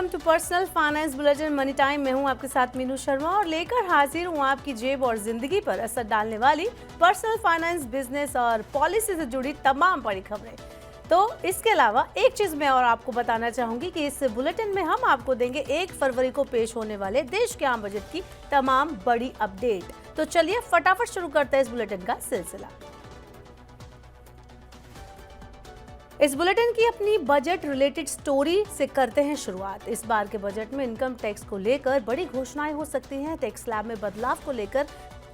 Welcome to personal finance bulletin money time में हूं आपके साथ मीनू शर्मा और लेकर हाजिर हूं आपकी जेब और जिंदगी पर असर डालने वाली पर्सनल फाइनेंस, बिजनेस और पॉलिसी से जुड़ी तमाम बड़ी खबरें। तो इसके अलावा एक चीज मैं और आपको बताना चाहूंगी कि इस बुलेटिन में हम आपको देंगे 1 फरवरी को पेश होने वाले देश के आम बजट की तमाम बड़ी अपडेट। तो चलिए फटाफट शुरू करते हैं इस बुलेटिन का सिलसिला। इस बुलेटिन की अपनी बजट रिलेटेड स्टोरी से करते हैं शुरुआत। इस बार के बजट में इनकम टैक्स को लेकर बड़ी घोषणाएं हो सकती हैं। टैक्स स्लैब में बदलाव को लेकर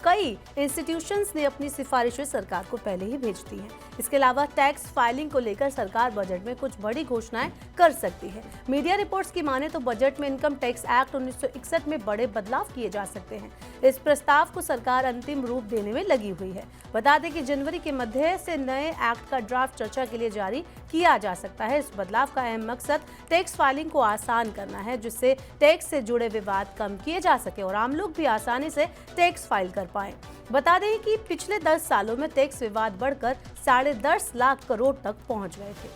कई इंस्टीट्यूशंस ने अपनी सिफारिशें सरकार को पहले ही भेज दी हैं। इसके अलावा टैक्स फाइलिंग को लेकर सरकार बजट में कुछ बड़ी घोषणाएं कर सकती है। मीडिया रिपोर्ट्स की माने तो बजट में इनकम टैक्स एक्ट 1961 में बड़े बदलाव किए जा सकते हैं। इस प्रस्ताव को सरकार अंतिम रूप देने में लगी हुई है। बता दें कि जनवरी के मध्य से नए एक्ट का ड्राफ्ट चर्चा के लिए जारी किया जा सकता है। इस बदलाव का अहम मकसद टैक्स फाइलिंग को आसान करना है, जिससे टैक्स से जुड़े विवाद कम किए जा सके और आम लोग भी आसानी से टैक्स फाइल कर पाएं। बता दें कि पिछले 10 सालों में टैक्स विवाद बढ़कर 10.5 लाख करोड़ तक पहुंच गए थे।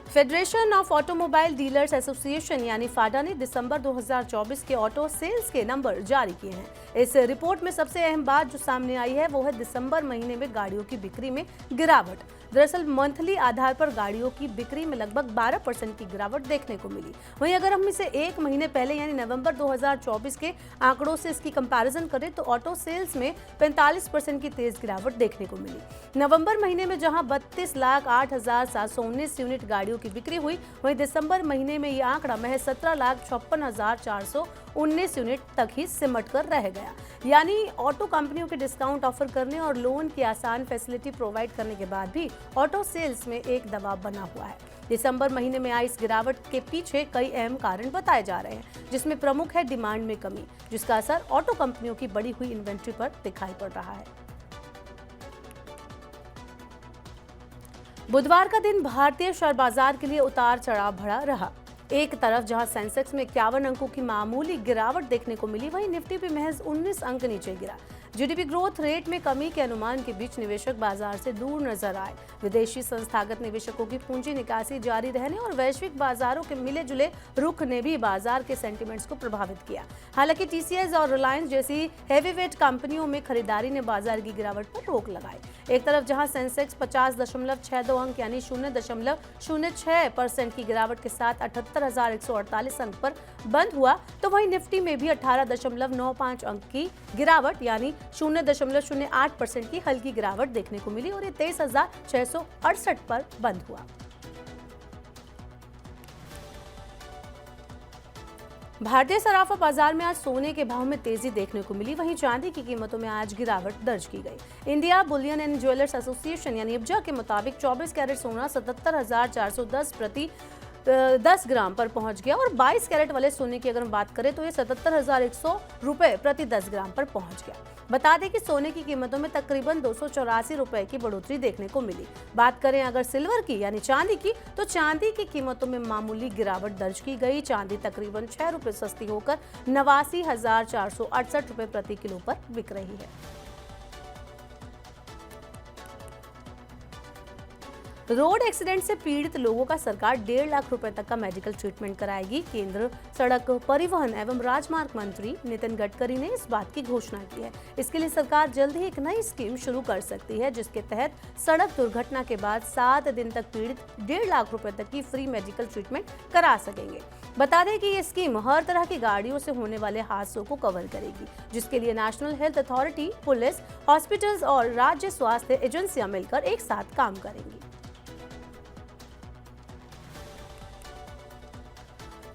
Federation of automobile dealers association यानी फाडा ने दिसंबर 2024 के ऑटो सेल्स के नंबर जारी किए हैं। इस रिपोर्ट में सबसे अहम बात जो सामने आई है वो है दिसंबर महीने में गाड़ियों की बिक्री में गिरावट। दरअसल मंथली आधार पर गाड़ियों की बिक्री में लगभग 12% की गिरावट देखने को मिली। वहीं अगर हम इसे एक महीने पहले यानी नवंबर 2024 के आंकड़ों से इसकी कंपैरिजन करें तो ऑटो सेल्स में 45% की तेज गिरावट देखने को मिली। नवंबर महीने में जहां 32,08,719 यूनिट गाड़ियों की बिक्री हुई, वहीं दिसंबर महीने में ये आंकड़ा महज 17,56,419 यूनिट तक ही सिमट कर रह गया। यानी ऑटो कंपनियों के डिस्काउंट ऑफर करने और लोन की आसान फैसिलिटी प्रोवाइड करने के बाद भी ऑटो सेल्स में एक दबाव बना हुआ है। दिसंबर महीने में आई इस गिरावट के पीछे कई अहम कारण बताए जा रहे हैं, जिसमें प्रमुख है डिमांड में कमी, जिसका असर ऑटो कंपनियों की बढ़ी हुई इन्वेंट्री पर दिखाई पड़ रहा है। बुधवार का दिन भारतीय शेयर बाजार के लिए उतार चढ़ाव भरा रहा। एक तरफ जहां सेंसेक्स में 51 अंकों की मामूली गिरावट देखने को मिली, वहीं निफ्टी भी महज 19 अंक नीचे गिरा। जीडीपी ग्रोथ रेट में कमी के अनुमान के बीच निवेशक बाजार से दूर नजर आए। विदेशी संस्थागत निवेशकों की पूंजी निकासी जारी रहने और वैश्विक बाजारों के मिले जुले रुख ने भी बाजार के सेंटिमेंट्स को प्रभावित किया। हालांकि टीसीएस और रिलायंस जैसी हैवीवेट कंपनियों में खरीदारी ने बाजार की गिरावट पर रोक लगाई। एक तरफ जहां सेंसेक्स 50.62 अंक यानी 0.06% की गिरावट के साथ 78,148 अंक पर बंद हुआ, तो वहीं निफ्टी में भी 18.95 अंक की गिरावट यानी 0.08% की हल्की गिरावट देखने को मिली और ये 23,668 पर बंद हुआ। भारतीय सराफा बाजार में आज सोने के भाव में तेजी देखने को मिली, वहीं चांदी की कीमतों में आज गिरावट दर्ज की गई। India Boolean and jewellers association यानी इब्जा के मुताबिक 24 कैरेट सोना 77,410 प्रति 10 ग्राम पर पहुंच गया और 22 कैरेट वाले सोने की अगर हम बात करें तो ये 77,100 रुपए प्रति 10 ग्राम पर पहुंच गया। बता दें कि सोने की कीमतों में तकरीबन 284 रुपए की बढ़ोतरी देखने को मिली। बात करें अगर सिल्वर की यानी चांदी की, तो चांदी की कीमतों में मामूली गिरावट दर्ज की गई। चांदी तकरीबन 6 रुपए सस्ती होकर 89,468 रुपए प्रति किलो पर बिक रही है। रोड एक्सीडेंट से पीड़ित लोगों का सरकार 1.5 लाख रुपए तक का मेडिकल ट्रीटमेंट कराएगी। केंद्र सड़क परिवहन एवं राजमार्ग मंत्री नितिन गडकरी ने इस बात की घोषणा की है। इसके लिए सरकार जल्द ही एक नई स्कीम शुरू कर सकती है, जिसके तहत सड़क दुर्घटना के बाद 7 दिन तक पीड़ित 1.5 लाख रुपए तक की फ्री मेडिकल ट्रीटमेंट करा सकेंगे। बता दें कि ये स्कीम हर तरह की गाड़ियों से होने वाले हादसों को कवर करेगी, जिसके लिए national health authority, police, hospitals और राज्य स्वास्थ्य एजेंसियां मिलकर एक साथ काम करेंगी।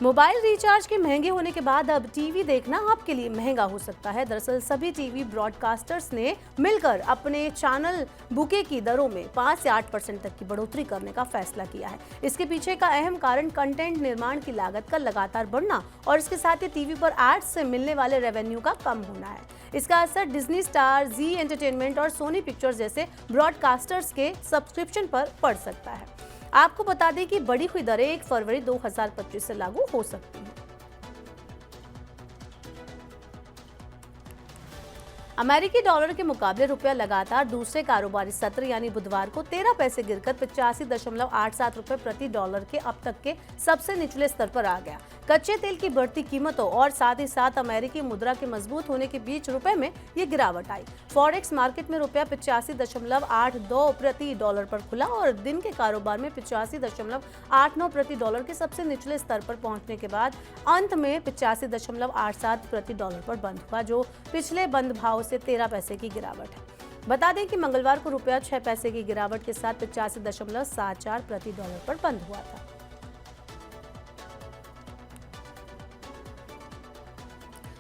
मोबाइल रिचार्ज के महंगे होने के बाद अब टीवी देखना आपके लिए महंगा हो सकता है। दरअसल सभी टीवी ब्रॉडकास्टर्स ने मिलकर अपने चैनल बुके की दरों में 5 से 8% तक की बढ़ोतरी करने का फैसला किया है। इसके पीछे का अहम कारण कंटेंट निर्माण की लागत का लगातार बढ़ना और इसके साथ ही टीवी पर एड्स से मिलने वाले रेवेन्यू का कम होना है। इसका असर डिज्नी स्टार, जी एंटरटेनमेंट और सोनी पिक्चर्स जैसे ब्रॉडकास्टर्स के सब्सक्रिप्शन पर पड़ सकता है। आपको बता दें कि बढ़ी हुई दरें 1 फरवरी 2025 से लागू हो सकती हैं। अमेरिकी डॉलर के मुकाबले रुपया लगातार दूसरे कारोबारी सत्र यानी बुधवार को 13 पैसे गिरकर 85.87 रुपए प्रति डॉलर के अब तक के सबसे निचले स्तर पर आ गया। कच्चे तेल की बढ़ती कीमतों और साथ ही साथ अमेरिकी मुद्रा के मजबूत होने के बीच रुपए में ये गिरावट आई। फॉरेक्स मार्केट में रुपया 85.82 प्रति डॉलर पर खुला और दिन के कारोबार में 85.89 प्रति डॉलर के सबसे निचले स्तर पर पहुंचने के बाद अंत में 85.87 प्रति डॉलर पर बंद हुआ, जो पिछले बंद भाव से 13 पैसे की गिरावट है। बता दें कि मंगलवार को रुपया 6 पैसे की गिरावट के साथ 85.74 प्रति डॉलर पर बंद हुआ था।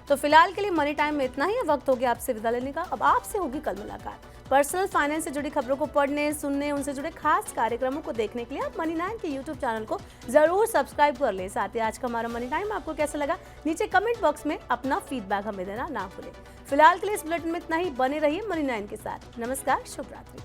तो फिलहाल के लिए मनी टाइम में इतना ही। वक्त हो गया आपसे विदा लेने का। अब आपसे होगी कल मुलाकात। पर्सनल फाइनेंस से जुड़ी खबरों को पढ़ने, सुनने, उनसे जुड़े खास कार्यक्रमों को देखने के लिए आप मनी 9 के यूट्यूब चैनल को जरूर सब्सक्राइब कर लें। साथ ही आज का हमारा मनी टाइम आपको कैसा लगा, नीचे कमेंट बॉक्स में अपना फीडबैक हमें देना ना भूलें। फिलहाल के लिए इस बुलेटिन में इतना ही। बने रहिए मनी 9 के साथ। नमस्कार, शुभ रात्रि।